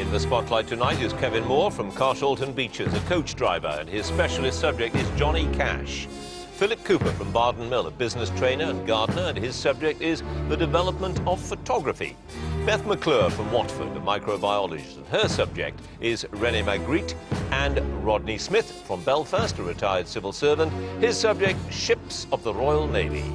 In the spotlight tonight is Kevin Moore from Carshalton Beaches, a coach driver, and his specialist subject is Johnny Cash. Philip Cooper from Barden Mill, a business trainer and gardener, and his subject is the development of photography. Beth McClure from Watford, a microbiologist, and her subject is Rene Magritte. And Rodney Smith from Belfast, a retired civil servant, his subject, ships of the Royal Navy.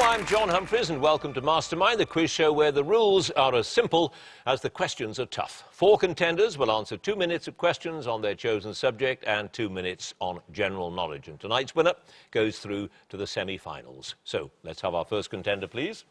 I'm John Humphreys and welcome to Mastermind, the quiz show where the rules are as simple as the questions are tough. 4 contenders will answer 2 minutes of questions on their chosen subject and 2 minutes on general knowledge. And tonight's winner goes through to the semi-finals. So let's have our first contender, please.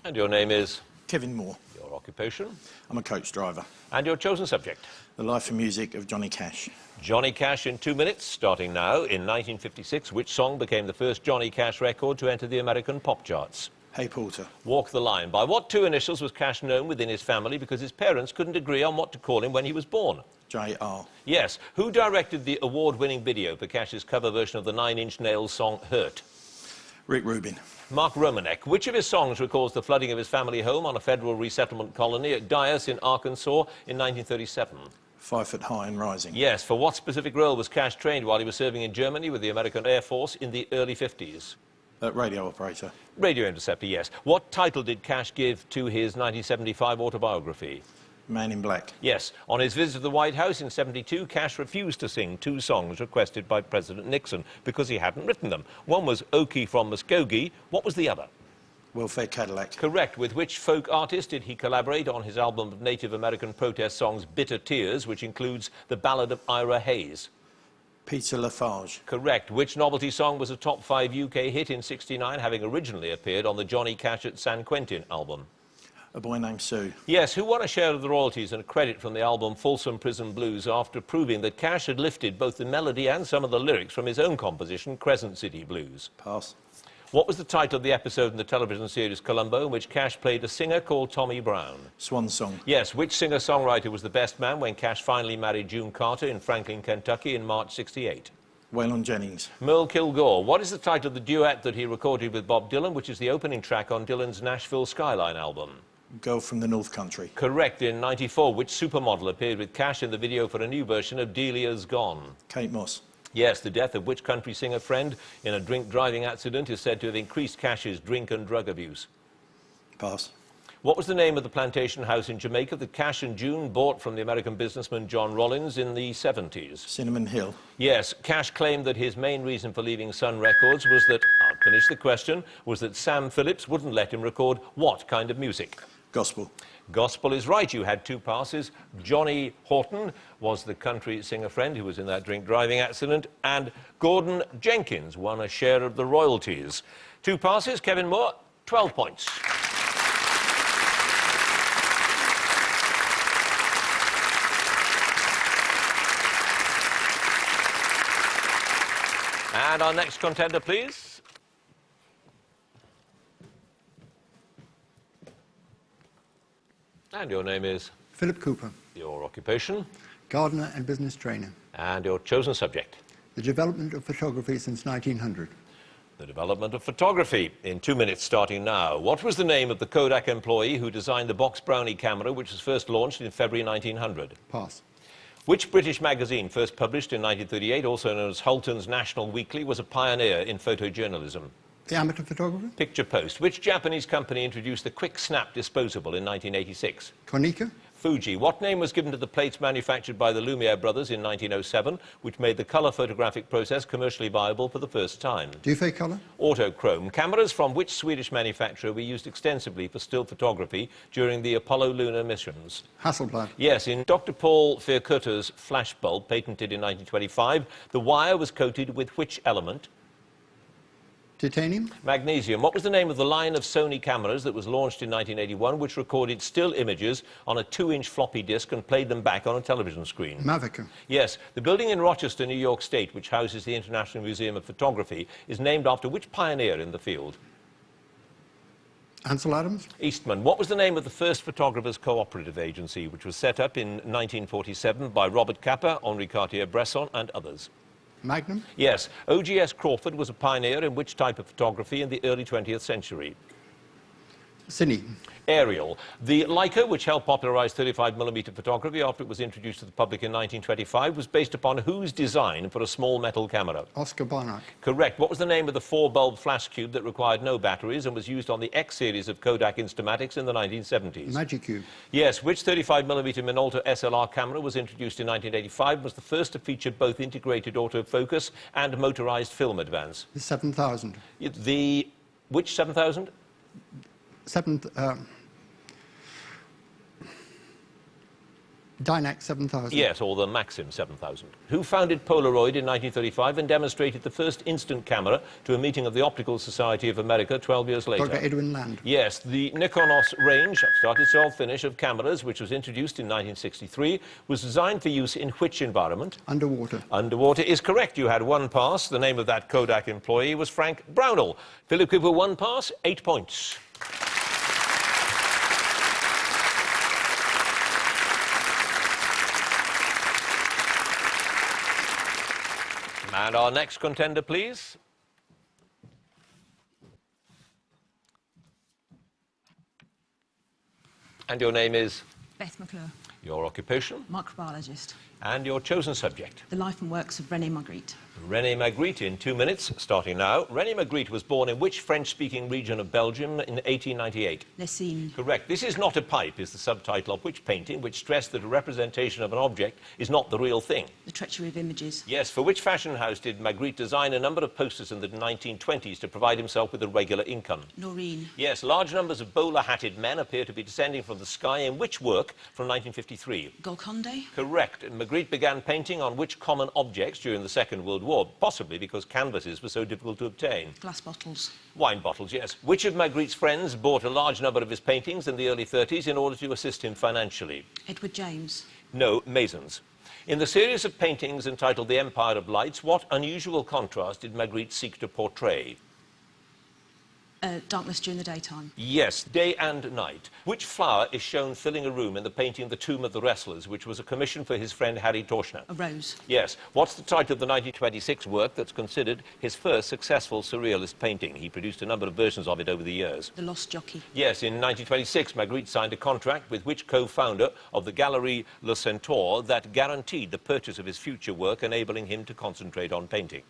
And your name is? Kevin Moore. Your occupation? I'm a coach driver. And your chosen subject? The life and music of Johnny Cash. Johnny Cash in 2 minutes, starting now. In 1956, which song became the first Johnny Cash record to enter the American pop charts? Hey Porter. Walk the Line. By what 2 initials was Cash known within his family because his parents couldn't agree on what to call him when he was born? J.R. Yes. Who directed the award-winning video for Cash's cover version of the Nine Inch Nails song Hurt? Rick Rubin. Mark Romanek. Which of his songs records the flooding of his family home on a federal resettlement colony at Dyess in Arkansas in 1937? 5 Foot High and Rising. Yes. For what specific role was Cash trained while he was serving in Germany with the American Air Force in the early 50s? Radio operator. Radio interceptor, yes. What title did Cash give to his 1975 autobiography? Man in Black. Yes. On his visit to the White House in '72, Cash refused to sing 2 songs requested by President Nixon because he hadn't written them. One was Okie from Muskogee. What was the other? Welfare Cadillac. Correct. With which folk artist did he collaborate on his album of Native American protest songs Bitter Tears, which includes the ballad of Ira Hayes? Peter Lafarge. Correct. Which novelty song was a top 5 UK hit in '69, having originally appeared on the Johnny Cash at San Quentin album? A Boy Named Sue. Yes. Who won a share of the royalties and a credit from the album Folsom Prison Blues after proving that Cash had lifted both the melody and some of the lyrics from his own composition, Crescent City Blues? Pass. What was the title of the episode in the television series Columbo in which Cash played a singer called Tommy Brown? Swan Song. Yes. Which singer-songwriter was the best man when Cash finally married June Carter in Franklin, Kentucky in March '68? Waylon Jennings. Merle Kilgore. What is the title of the duet that he recorded with Bob Dylan, which is the opening track on Dylan's Nashville Skyline album? Girl from the North Country. Correct. In '94, which supermodel appeared with Cash in the video for a new version of Delia's Gone? Kate Moss. Yes. The death of which country singer friend in a drink-driving accident is said to have increased Cash's drink and drug abuse? Pass. What was the name of the plantation house in Jamaica that Cash and June bought from the American businessman John Rollins in the '70s? Cinnamon Hill. Yes. Cash claimed that his main reason for leaving Sun Records was that, I'll finish the question, was that Sam Phillips wouldn't let him record what kind of music? Gospel. Gospel is right. You had 2 passes. Johnny Horton was the country singer friend who was in that drink-driving accident, and Gordon Jenkins won a share of the royalties. 2 passes. Kevin Moore, 12 points. And our next contender, please. And your name is? Philip Cooper. Your occupation? Gardener and business trainer. And your chosen subject? The development of photography since 1900. The development of photography. In 2 minutes, starting now. What was the name of the Kodak employee who designed the Box Brownie camera, which was first launched in February 1900? Pass. Which British magazine, first published in 1938, also known as Hulton's National Weekly, was a pioneer in photojournalism? The amateur photographer. Picture Post. Which Japanese company introduced the Quick Snap disposable in 1986? Konica. Fuji. What name was given to the plates manufactured by the Lumiere brothers in 1907, which made the colour photographic process commercially viable for the first time? Dufay Colour. Autochrome. Cameras from which Swedish manufacturer were used extensively for still photography during the Apollo lunar missions? Hasselblad. Yes, in Dr. Paul Verkutter's flash bulb, patented in 1925, the wire was coated with which element? Titanium. Magnesium. What was the name of the line of Sony cameras that was launched in 1981, which recorded still images on a 2-inch floppy disk and played them back on a television screen? Mavica. Yes. The building in Rochester, New York State, which houses the International Museum of Photography, is named after which pioneer in the field? Ansel Adams. Eastman. What was the name of the first photographers' cooperative agency, which was set up in 1947 by Robert Capa, Henri Cartier-Bresson and others? Magnum. Yes. O.G.S. Crawford was a pioneer in which type of photography in the early 20th century? Cine. Aerial. The Leica, which helped popularize 35mm photography after it was introduced to the public in 1925, was based upon whose design for a small metal camera? Oscar Barnack. Correct. What was the name of the 4-bulb flash cube that required no batteries and was used on the X series of Kodak Instamatics in the 1970s? Magicube. Yes. Which 35mm Minolta SLR camera was introduced in 1985 and was the first to feature both integrated autofocus and motorized film advance? The 7000. Which 7000? Dynax 7000. Yes, or the Maxim 7000. Who founded Polaroid in 1935 and demonstrated the first instant camera to a meeting of the Optical Society of America 12 years later? Dr. Edwin Land. Yes, the Nikonos range, started solve finish of cameras, which was introduced in 1963, was designed for use in which environment? Underwater. Underwater is correct. You had one pass. The name of that Kodak employee was Frank Brownell. Philip Cooper, one pass, 8 points. And our next contender, please. And your name is? Beth McClure, Your occupation? microbiologist. And your chosen subject? The life and works of Rene Magritte. Rene Magritte in 2 minutes, starting now. Rene Magritte was born in which French-speaking region of Belgium in 1898? Lessine. Correct. This is not a pipe is the subtitle of which painting, which stressed that a representation of an object is not the real thing? The treachery of images. Yes. For which fashion house did Magritte design a number of posters in the 1920s to provide himself with a regular income? Noreen. Yes. Large numbers of bowler-hatted men appear to be descending from the sky in which work from 1953? Golconde. Correct. Magritte began painting on which common objects during the Second World War, possibly because canvases were so difficult to obtain? Glass bottles. Wine bottles, yes. Which of Magritte's friends bought a large number of his paintings in the early 30s in order to assist him financially? Edward James. No, Masons. In the series of paintings entitled The Empire of Lights, what unusual contrast did Magritte seek to portray? Darkness during the daytime. Yes, day and night. Which flower is shown filling a room in the painting The Tomb of the Wrestlers, which was a commission for his friend Harry Torschner? A rose. Yes. What's the title of the 1926 work that's considered his first successful surrealist painting? He produced a number of versions of it over the years. The Lost Jockey. Yes, in 1926, Magritte signed a contract with which co-founder of the Galerie Le Centaure that guaranteed the purchase of his future work, enabling him to concentrate on painting?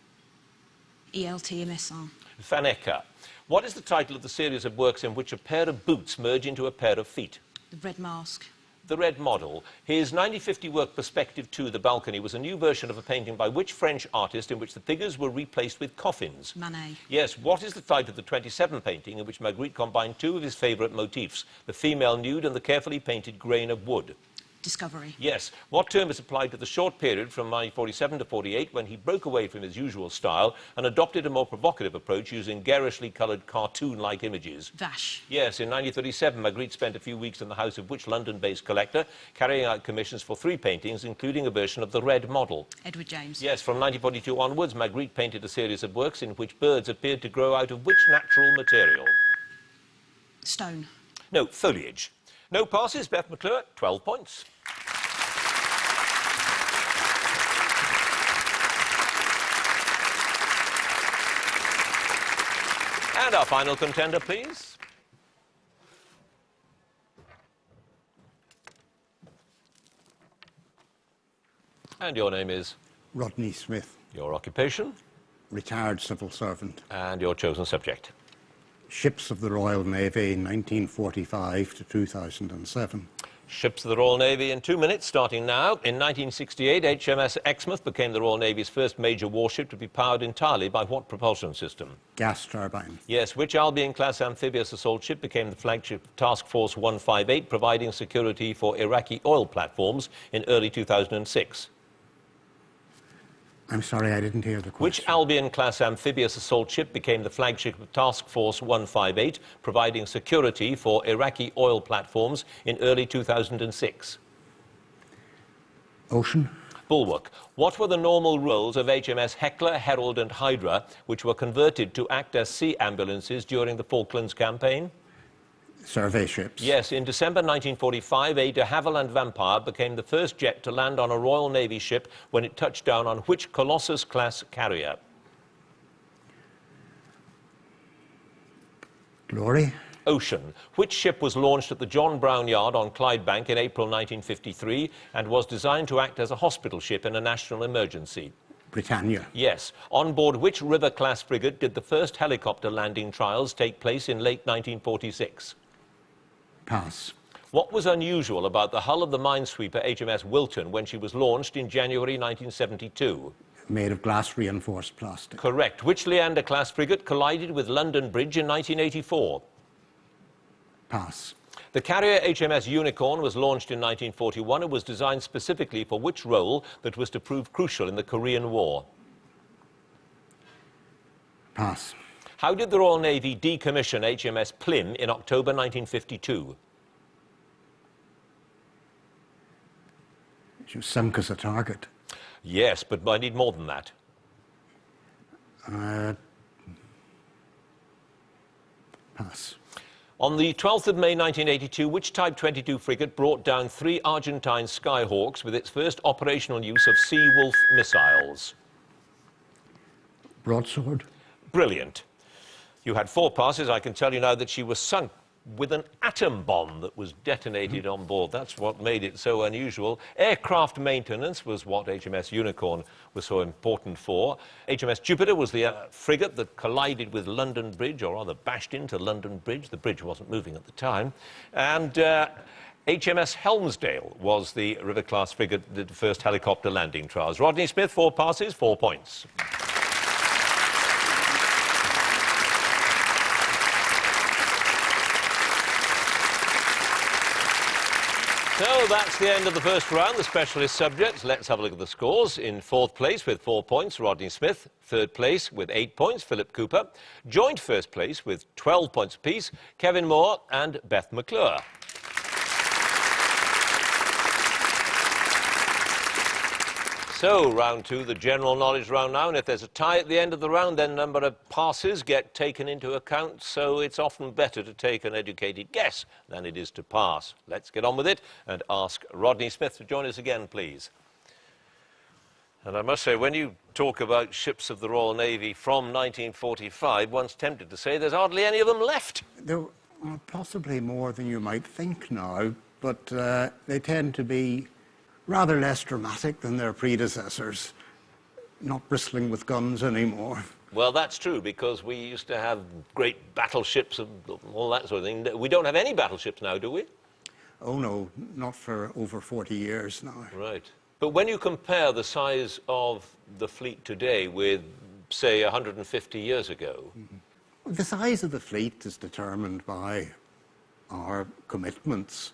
ELTMSR. Faneca. What is the title of the series of works in which a pair of boots merge into a pair of feet? The Red Mask. The Red Model. His 1950 work Perspective 2, The Balcony, was a new version of a painting by which French artist in which the figures were replaced with coffins? Manet. Yes. What is the title of the 27 painting in which Magritte combined two of his favourite motifs, the female nude and the carefully painted grain of wood? Discovery. Yes. What term is applied to the short period from 1947 to 48 when he broke away from his usual style and adopted a more provocative approach using garishly coloured cartoon-like images? Vache. Yes. In 1937, Magritte spent a few weeks in the house of which London-based collector, carrying out commissions for 3 paintings, including a version of the Red Model? Edward James. Yes. From 1942 onwards, Magritte painted a series of works in which birds appeared to grow out of which natural material? Stone. No, foliage. No passes. Beth McClure, 12 points. And our final contender, please. And your name is? Rodney Smith, Your occupation? retired civil servant. And your chosen subject? Ships of the Royal Navy, 1945 to 2007. Ships of the Royal Navy in 2 minutes, starting now. In 1968, HMS Exmouth became the Royal Navy's first major warship to be powered entirely by what propulsion system? Gas turbine. Yes. Which Albion-class amphibious assault ship became the flagship of Task Force 158, providing security for Iraqi oil platforms in early 2006? I'm sorry, I didn't hear the question. Which Albion-class amphibious assault ship became the flagship of Task Force 158, providing security for Iraqi oil platforms in early 2006? Ocean. Bulwark. What were the normal roles of HMS Hecla, Herald and Hydra, which were converted to act as sea ambulances during the Falklands campaign? Survey ships. Yes, in December 1945, a de Havilland Vampire became the first jet to land on a Royal Navy ship when it touched down on which Colossus-class carrier? Glory. Ocean. Which ship was launched at the John Brown Yard on Clydebank in April 1953 and was designed to act as a hospital ship in a national emergency? Britannia. Yes. On board which River-class frigate did the first helicopter landing trials take place in late 1946? Pass. What was unusual about the hull of the minesweeper HMS Wilton when she was launched in January 1972? Made of glass reinforced plastic. Correct. Which Leander-class frigate collided with London Bridge in 1984? Pass. The carrier HMS Unicorn was launched in 1941 and was designed specifically for which role that was to prove crucial in the Korean War? Pass. How did the Royal Navy decommission HMS Plym in October 1952? She was sunk as a target. Yes, but I need more than that. Pass. On the 12th of May 1982, which Type 22 frigate brought down 3 Argentine Skyhawks with its first operational use of Sea-Wolf missiles? Broadsword. Brilliant. You had 4 passes. I can tell you now that she was sunk with an atom bomb that was detonated on board. That's what made it so unusual. Aircraft maintenance was what HMS Unicorn was so important for. HMS Jupiter was the frigate that collided with London Bridge, or rather bashed into London Bridge. The bridge wasn't moving at the time. And HMS Helmsdale was the River-class frigate that did the first helicopter landing trials. Rodney Smith, 4 passes, 4 points. So that's the end of the first round, the specialist subjects. Let's have a look at the scores. In 4th place with 4 points, Rodney Smith. 3rd place with 8 points, Philip Cooper. Joint 1st place with 12 points apiece, Kevin Moore and Beth McClure. So, round 2, the general knowledge round now, and if there's a tie at the end of the round, then number of passes get taken into account, so it's often better to take an educated guess than it is to pass. Let's get on with it and ask Rodney Smith to join us again, please. And I must say, when you talk about ships of the Royal Navy from 1945, one's tempted to say there's hardly any of them left. There are possibly more than you might think now, but they tend to be rather less dramatic than their predecessors, not bristling with guns anymore. Well, that's true, because we used to have great battleships and all that sort of thing. We don't have any battleships now, do we? Oh no, not for over 40 years now. Right. But when you compare the size of the fleet today with, say, 150 years ago... The size of the fleet is determined by our commitments.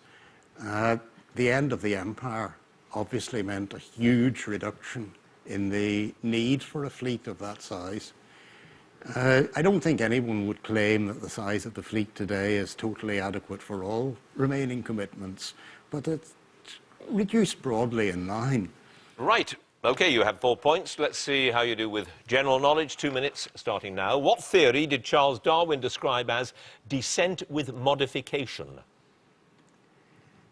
The end of the Empire obviously meant a huge reduction in the need for a fleet of that size. I don't think anyone would claim that the size of the fleet today is totally adequate for all remaining commitments, but it's reduced broadly in line. Right. OK, you have 4 points. Let's see how you do with general knowledge. 2 minutes starting now. What theory did Charles Darwin describe as descent with modification?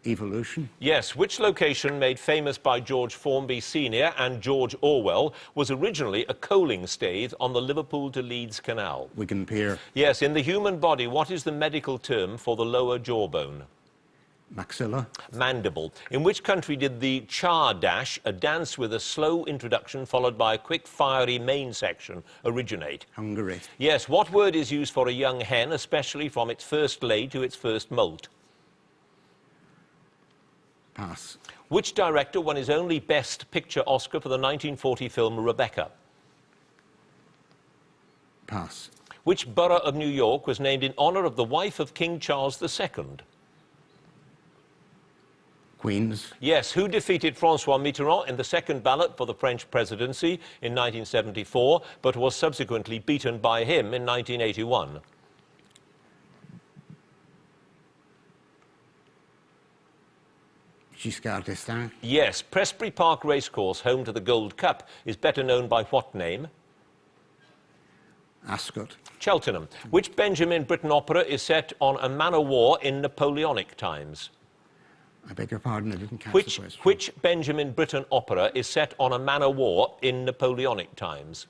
Evolution. Yes. Which location, made famous by George Formby Sr. and George Orwell, was originally a coaling stave on the Liverpool to Leeds Canal? Wigan Pier. Yes. In the human body, what is the medical term for the lower jawbone? Maxilla. Mandible. In which country did the Char Dash, a dance with a slow introduction followed by a quick, fiery main section, originate? Hungary. Yes. What word is used for a young hen, especially from its first lay to its first moult? Pass. Which director won his only Best Picture Oscar for the 1940 film Rebecca? Pass. Which borough of New York was named in honour of the wife of King Charles II? Queens. Yes. Who defeated François Mitterrand in the second ballot for the French presidency in 1974, but was subsequently beaten by him in 1981? Giscard d'Estaing. Yes. Presbury Park Racecourse, home to the Gold Cup, is better known by what name? Ascot. Cheltenham. Which Benjamin Britten opera is set on a man-o'-war in Napoleonic times? I beg your pardon, I didn't catch the Which question. Benjamin Britten opera is set on a man-o'-war in Napoleonic times?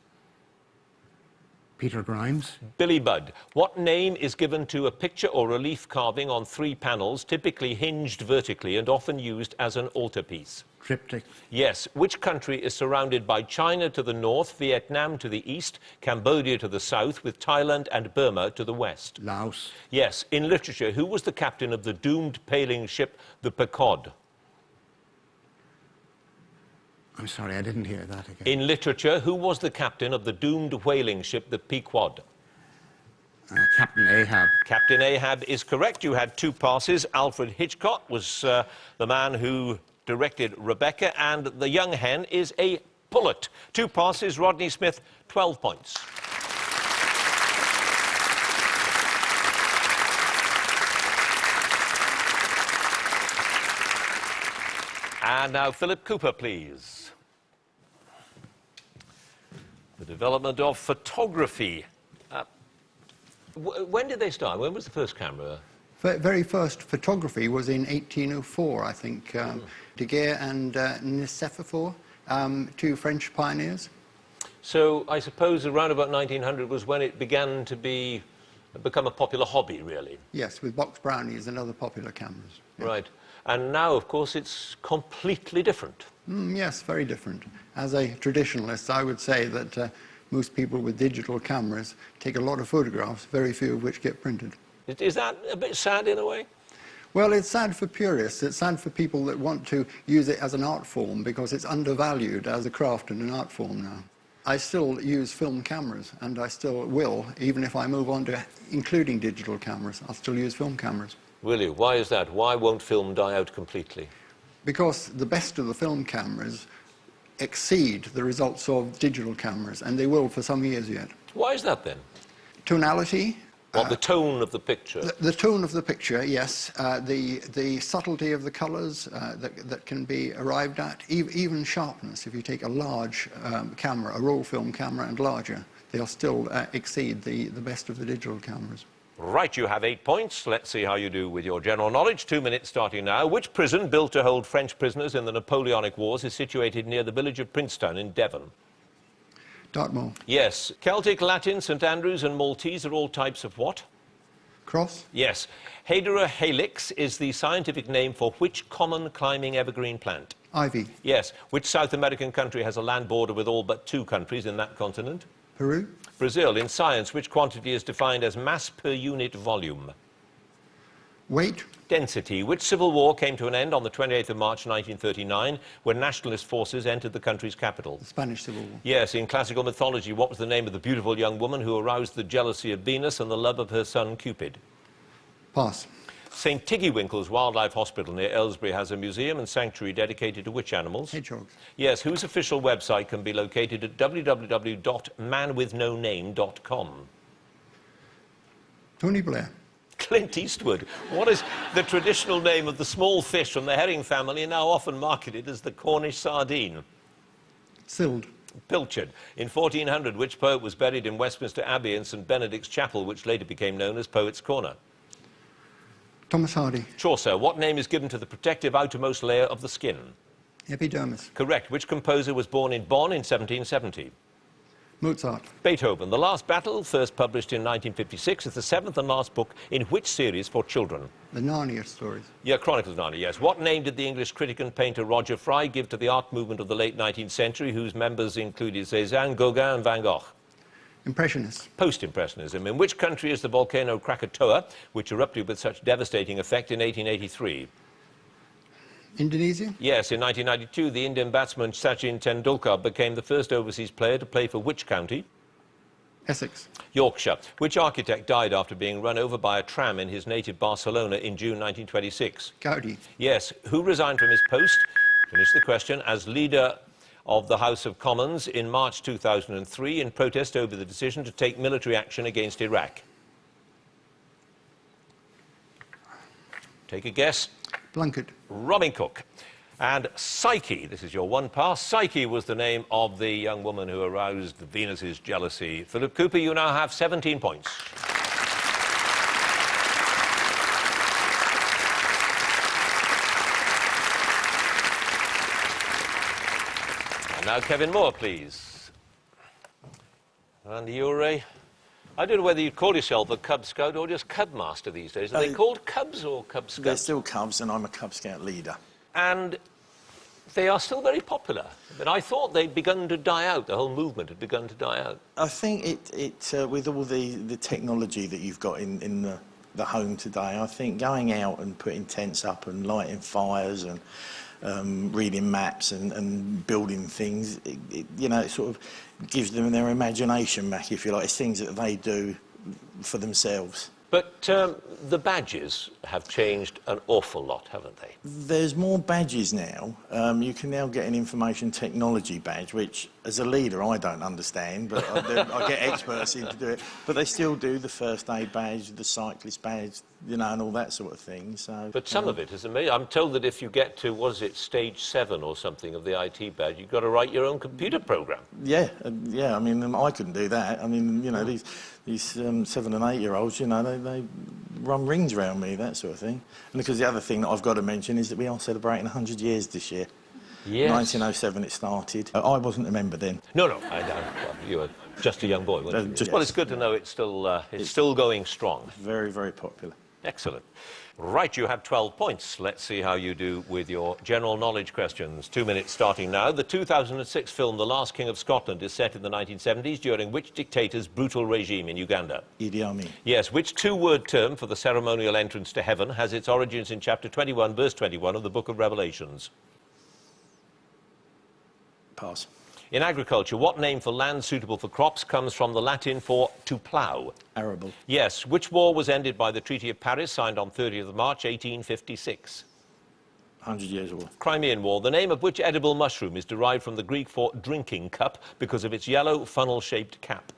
Peter Grimes. Billy Budd. What name is given to a picture or relief carving on 3 panels, typically hinged vertically and often used as an altarpiece? Triptych. Yes. Which country is surrounded by China to the north, Vietnam to the east, Cambodia to the south, with Thailand and Burma to the west? Laos. Yes. In literature, who was the captain of the doomed pailing ship, the Pequod? I'm sorry, I didn't hear that again. In literature, who was the captain of the doomed whaling ship, the Pequod? Captain Ahab. Captain Ahab is correct. You had 2 passes. Alfred Hitchcock was the man who directed Rebecca, and the young hen is a pullet. 2 passes. Rodney Smith, 12 points. And now Philip Cooper, please. The development of photography. When did they start? When was the first camera? Very first photography was in 1804, I think. Daguerre and Nicéphore, 2 French pioneers. So I suppose around about 1900 was when it began to become a popular hobby, really. Yes, with box brownies and other popular cameras. Yeah. Right. And now, of course, it's completely different. Yes, very different. As a traditionalist, I would say that most people with digital cameras take a lot of photographs, very few of which get printed. Is that a bit sad in a way? Well, it's sad for purists. It's sad for people that want to use it as an art form because it's undervalued as a craft and an art form now. I still use film cameras, and I still will, even if I move on to including digital cameras. I'll still use film cameras. Will you? Why is that? Why won't film die out completely? Because the best of the film cameras exceed the results of digital cameras, and they will for some years yet. Why is that then? Tonality. What, the tone of the picture? The tone of the picture, yes. The subtlety of the colours that can be arrived at, even sharpness. If you take a large camera, a roll film camera and larger, they'll still exceed the best of the digital cameras. Right, you have 8 points. Let's see how you do with your general knowledge. 2 minutes starting now. Which prison, built to hold French prisoners in the Napoleonic Wars, is situated near the village of Princetown in Devon? Dartmoor. Yes. Celtic, Latin, St Andrews and Maltese are all types of what? Cross. Yes. Hedera helix is the scientific name for which common climbing evergreen plant? Ivy. Yes. Which South American country has a land border with all but 2 countries in that continent? Peru. Brazil. In science, which quantity is defined as mass per unit volume? Weight. Density. Which civil war came to an end on the 28th of March 1939 when nationalist forces entered the country's capital? The Spanish Civil War. Yes. In classical mythology, what was the name of the beautiful young woman who aroused the jealousy of Venus and the love of her son Cupid? Pass. St Tiggywinkle's Wildlife Hospital near Aylesbury has a museum and sanctuary dedicated to which animals? Hedgehogs. Yes. Whose official website can be located at www.manwithnoname.com? Tony Blair. Clint Eastwood. What is the traditional name of the small fish from the herring family, now often marketed as the Cornish sardine? Sild. Pilchard. In 1400, which poet was buried in Westminster Abbey in St Benedict's Chapel, which later became known as Poets' Corner? Thomas Hardy. Chaucer. What name is given to the protective outermost layer of the skin? Epidermis. Correct. Which composer was born in Bonn in 1770? Mozart. Beethoven. The Last Battle, first published in 1956, is the 7th and last book in which series for children? The Narnia stories. Yeah, Chronicles of Narnia, yes. What name did the English critic and painter Roger Fry give to the art movement of the late 19th century, whose members included Cézanne, Gauguin and Van Gogh? Impressionists. Post-Impressionism. In which country is the volcano Krakatoa, which erupted with such devastating effect in 1883? Indonesia. Yes, in 1992, the Indian batsman Sachin Tendulkar became the first overseas player to play for which county? Essex. Yorkshire. Which architect died after being run over by a tram in his native Barcelona in June 1926? Gaudi. Yes. Who resigned from his post, finish the question, as leader of the House of Commons in March 2003 in protest over the decision to take military action against Iraq? Take a guess. Blunkett. Robin Cook. And Psyche, this is your one pass. Psyche was the name of the young woman who aroused Venus's jealousy. Philip Cooper, you now have 17 points. And now Kevin Moore, please. And you're I don't know whether you'd call yourself a Cub Scout or just Cub Master these days. Are they called Cubs or Cub Scouts? They're still Cubs, and I'm a Cub Scout leader. And they are still very popular. But I thought they'd begun to die out. The whole movement had begun to die out. I think with all the technology that you've got in the home today, I think going out and putting tents up and lighting fires and reading maps and building things, it sort of gives them their imagination back, if you like. It's things that they do for themselves. But the badges have changed an awful lot, haven't they? There's more badges now. You can now get an information technology badge, which, as a leader, I don't understand, but I get experts in to do it. But they still do the first aid badge, the cyclist badge, and all that sort of thing. So, but some of it is amazing. I'm told that if you get to, stage 7 or something of the IT badge, you've got to write your own computer program. Yeah. I mean, I couldn't do that. I mean, these 7 and 8 year olds, they run rings around me, that sort of thing. And because the other thing that I've got to mention is that we are celebrating 100 years this year. Yes. 1907 it started. I wasn't a member then. No, I don't. Well, you were just a young boy, weren't you? Yes. Well, it's good to know it's still going strong. Very, very popular. Excellent. Right, you have 12 points. Let's see how you do with your general knowledge questions. 2 minutes starting now. The 2006 film The Last King of Scotland is set in the 1970s during which dictator's brutal regime in Uganda? Idi Amin. Yes, which two-word term for the ceremonial entrance to heaven has its origins in chapter 21, verse 21 of the book of Revelations? Pass. In agriculture, what name for land suitable for crops comes from the Latin for to plough? Arable. Yes. Which war was ended by the Treaty of Paris, signed on 30th of March, 1856? 100 Years' War. Crimean War. The name of which edible mushroom is derived from the Greek for drinking cup because of its yellow funnel-shaped cap?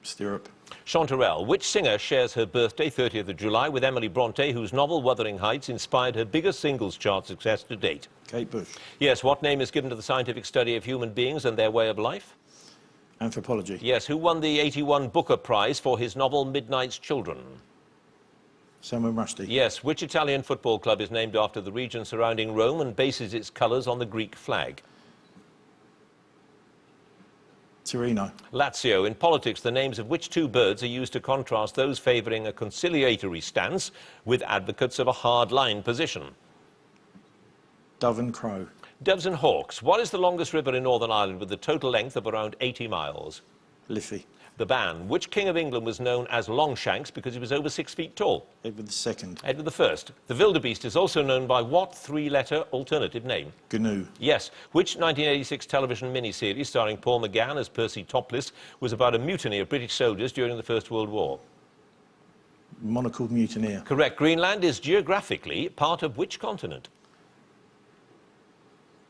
Stirrup. Chanterelle. Which singer shares her birthday, 30th of July, with Emily Bronte, whose novel Wuthering Heights inspired her biggest singles chart success to date? Kate Bush. Yes. What name is given to the scientific study of human beings and their way of life? Anthropology. Yes. Who won the 81 Booker Prize for his novel Midnight's Children? Salman Rushdie. Yes. Which Italian football club is named after the region surrounding Rome and bases its colours on the Greek flag? Torino. Lazio. In politics, the names of which two birds are used to contrast those favouring a conciliatory stance with advocates of a hard-line position? Dove and crow. Doves and hawks. What is the longest river in Northern Ireland with a total length of around 80 miles? Liffey. The Bann. Which King of England was known as Longshanks because he was over 6 feet tall? Edward II. Edward I. The wildebeest is also known by what three-letter alternative name? GNU. Yes. Which 1986 television miniseries starring Paul McGann as Percy Topless was about a mutiny of British soldiers during the First World War? Monocled Mutineer. Correct. Greenland is geographically part of which continent?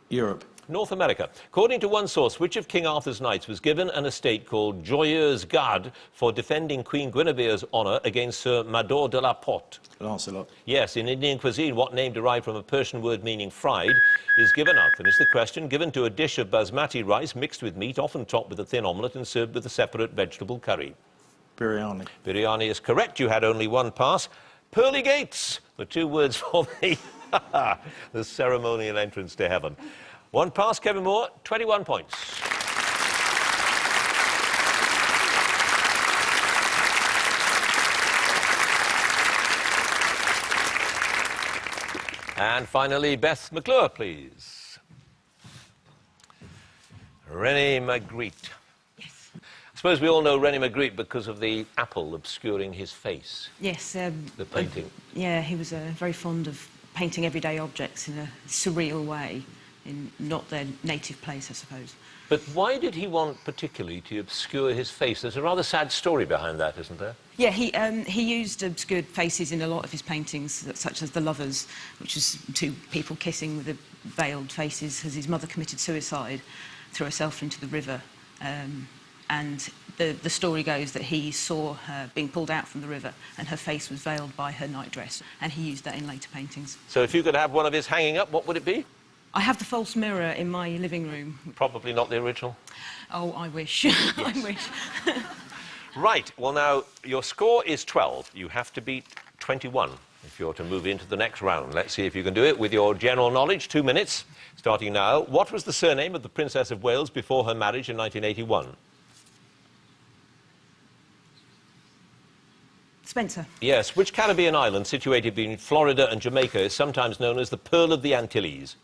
Europe. North America. According to one source, which of King Arthur's knights was given an estate called Joyeuse Garde for defending Queen Guinevere's honour against Sir Mador de la Porte? Lancelot. Yes, in Indian cuisine, what name derived from a Persian word meaning fried is given? I'll finish the question. Given to a dish of basmati rice mixed with meat, often topped with a thin omelette and served with a separate vegetable curry? Biryani. Biryani is correct. You had only one pass. Pearly gates, the two words for the ceremonial entrance to heaven. One pass, Kevin Moore, 21 points. And finally, Beth McClure, please. Rene Magritte. Yes. I suppose we all know Rene Magritte because of the apple obscuring his face. Yes. The painting. Yeah, he was very fond of painting everyday objects in a surreal way, in not their native place, I suppose. But why did he want particularly to obscure his face? There's a rather sad story behind that, isn't there? Yeah, he used obscured faces in a lot of his paintings, such as The Lovers, which was two people kissing with veiled faces, as his mother committed suicide, threw herself into the river. And the story goes that he saw her being pulled out from the river and her face was veiled by her nightdress, and he used that in later paintings. So if you could have one of his hanging up, what would it be? I have the false mirror in my living room. Probably not the original. Oh, I wish. Yes. I wish. Right, well now, your score is 12. You have to beat 21 if you're to move into the next round. Let's see if you can do it with your general knowledge. 2 minutes, starting now. What was the surname of the Princess of Wales before her marriage in 1981? Spencer. Yes, which Caribbean island situated between Florida and Jamaica is sometimes known as the Pearl of the Antilles?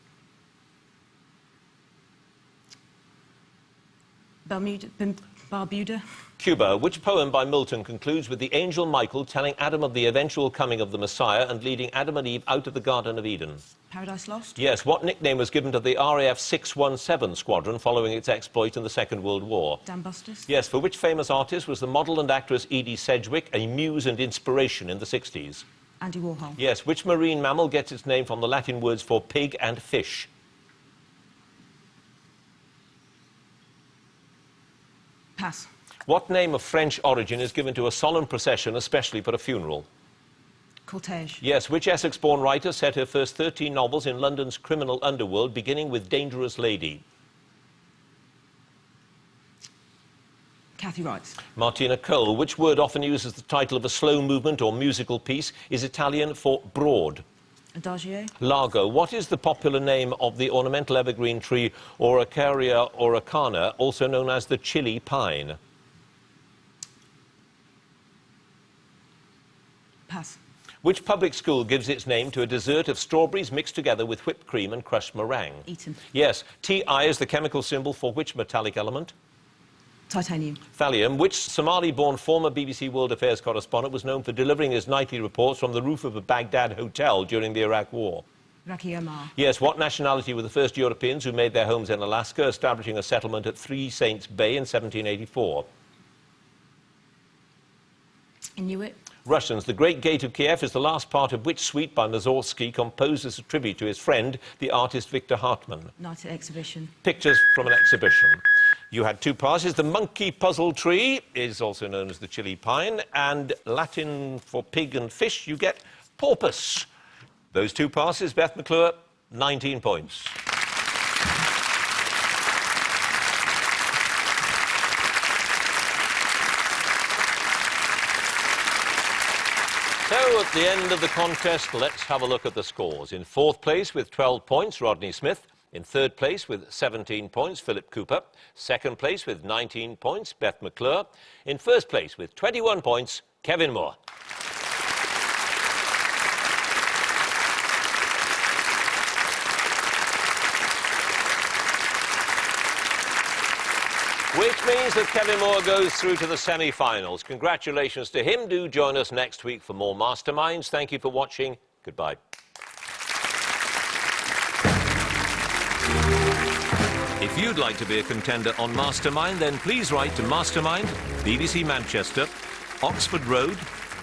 Barbuda. Cuba. Which poem by Milton concludes with the angel Michael telling Adam of the eventual coming of the Messiah and leading Adam and Eve out of the Garden of Eden? Paradise Lost. Yes. What nickname was given to the RAF 617 squadron following its exploit in the Second World War? Dambusters. Yes. For which famous artist was the model and actress Edie Sedgwick a muse and inspiration in the 60s? Andy Warhol. Yes. Which marine mammal gets its name from the Latin words for pig and fish? Pass. What name of French origin is given to a solemn procession, especially for a funeral? Cortege. Yes. Which Essex-born writer set her first 13 novels in London's criminal underworld, beginning with Dangerous Lady? Kathy Wright. Martina Cole. Which word often used as the title of a slow movement or musical piece is Italian for broad? Adagio. Largo. What is the popular name of the ornamental evergreen tree Araucaria auricana, also known as the Chili pine? Pass. Which public school gives its name to a dessert of strawberries mixed together with whipped cream and crushed meringue? Eton. Yes. Ti is the chemical symbol for which metallic element? Titanium. Thallium. Which Somali-born former BBC World Affairs correspondent was known for delivering his nightly reports from the roof of a Baghdad hotel during the Iraq War? Raki Omar. Yes. What nationality were the first Europeans who made their homes in Alaska, establishing a settlement at Three Saints Bay in 1784? Inuit. Russians. The Great Gate of Kiev is the last part of which suite by Mussorgsky, composed as a tribute to his friend, the artist Victor Hartmann? Night at Exhibition. Pictures from an exhibition. You had 2 passes. The monkey puzzle tree is also known as the chili pine, and Latin for pig and fish, you get porpoise. Those 2 passes, Beth McClure, 19 points. So, at the end of the contest, let's have a look at the scores. In 4th place with 12 points, Rodney Smith. In 3rd place with 17 points, Philip Cooper. 2nd place with 19 points, Beth McClure. In 1st place with 21 points, Kevin Moore. Which means that Kevin Moore goes through to the semi-finals. Congratulations to him. Do join us next week for more Masterminds. Thank you for watching. Goodbye. If you'd like to be a contender on Mastermind, then please write to Mastermind, BBC Manchester, Oxford Road,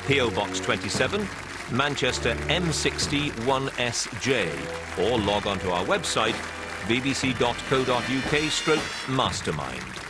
PO Box 27, Manchester M60 1SJ, or log on to our website, bbc.co.uk/mastermind.